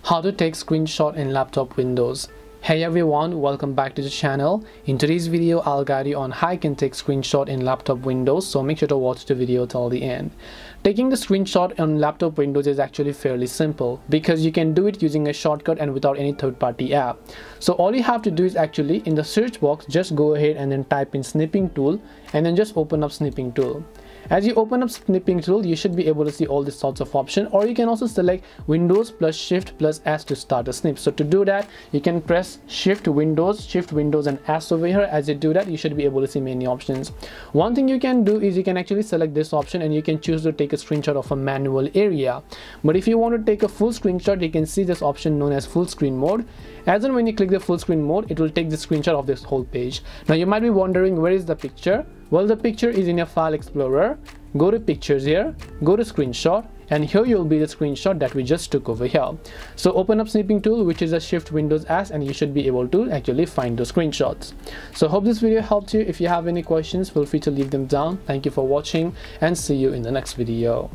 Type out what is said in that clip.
How to take screenshot in laptop windows. Hey everyone, welcome back to the channel. In today's video I'll guide you on how you can take screenshot in laptop windows, so make sure to watch the video till the end. Taking the screenshot on laptop windows is actually fairly simple because you can do it using a shortcut and without any third-party app. So all you have to do is actually in the search box just go ahead and then type in snipping tool and then just open up snipping tool. As you open up snipping tool, you should be able to see all these sorts of options, or you can also select Windows plus Shift plus S to start a snip. So to do that, you can press Shift Windows and S over here. As you do that, you should be able to see many options. One thing you can do is you can actually select this option and you can choose to take a screenshot of a manual area. But if you want to take a full screenshot, you can see this option known as full screen mode. As in when you click the full screen mode, it will take the screenshot of this whole page. Now you might be wondering, where is the picture? Well, the picture is in your file explorer. Go to pictures here, go to screenshot, and here you'll be the screenshot that we just took over here. So open up snipping tool, which is a Shift Windows S, and you should be able to actually find those screenshots. So hope this video helped you. If you have any questions, feel free to leave them down. Thank you for watching and see you in the next video.